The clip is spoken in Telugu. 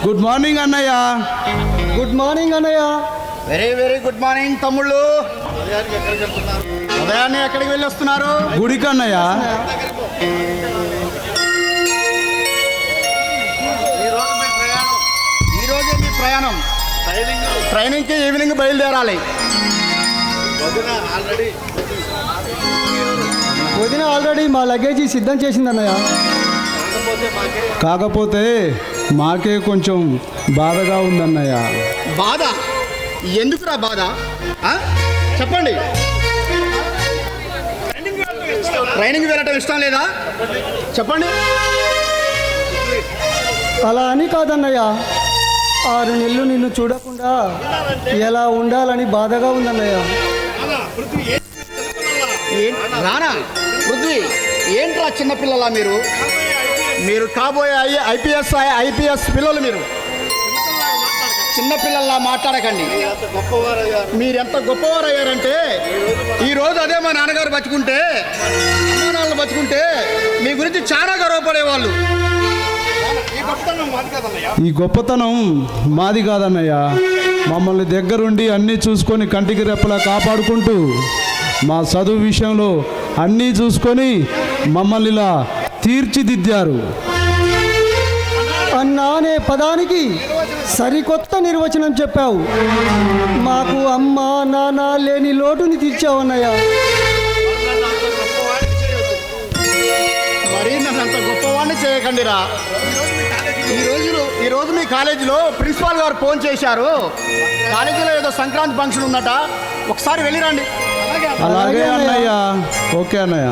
గుడ్ మార్నింగ్ అన్నయ్య. గుడ్ మార్నింగ్ అన్నయ్య. వెరీ వెరీ గుడ్ మార్నింగ్ తమ్ముళ్ళు. ఉదయాన్నే ఎక్కడికి వెళ్ళి వస్తున్నారు? గుడికి అన్నయ్య. ఈరోజే మీ ప్రయాణం. ట్రైనింగ్కి ఈవినింగ్ బయలుదేరాలి. వదిన ఆల్రెడీ మా లగేజీ సిద్ధం చేసింది అన్నయ్య. కాకపోతే మాకే కొంచెం బాధగా ఉందన్నయ్య. బాధ? ఎందుకురా బాధ? చెప్పండి. ట్రైనింగ్ వెళ్ళటం ఇష్టం లేదా? చెప్పండి. అలా అని కాదన్నయ్య, 6 నెలలు నిన్ను చూడకుండా ఎలా ఉండాలని బాధగా ఉందన్నయ్య. రానా పృథ్వీ, ఏంట్రా చిన్నపిల్లలా మీరు? మీరు కాబోయే ఐపీఎస్ పిల్లలు. మీరు చిన్నపిల్లల్లా మాట్లాడకండి. మీరెంత గొప్పవారయ్యారంటే ఈరోజు అదే మా నాన్నగారు బతుకుంటే, అమ్మానాన్నలు బతుకుంటే మీ గురించి చాలా గర్వపడేవాళ్ళు. ఈ గొప్పతనం మాది కాదన్నయ్య. మమ్మల్ని దగ్గరుండి అన్నీ చూసుకొని కంటికి రెప్పలా కాపాడుకుంటూ, మా చదువు విషయంలో అన్నీ చూసుకొని మమ్మల్ని ఇలా తీర్చిదిద్దారు. అన్నా అనే పదానికి సరికొత్త నిర్వచనం చెప్పావు. మాకు అమ్మ నాన్న లేని లోటుని తీర్చావు అన్నయ్య. మరి నన్ను అంత గొప్పవాడిని చేయకండిరా. ఈరోజు మీ కాలేజీలో ప్రిన్సిపాల్ గారు ఫోన్ చేశారు. కాలేజీలో ఏదో సంక్రాంతి ఫంక్షన్ ఉందట, ఒకసారి వెళ్ళిరండి. అలాగే అన్నయ్య. ఓకే అన్నయ్య.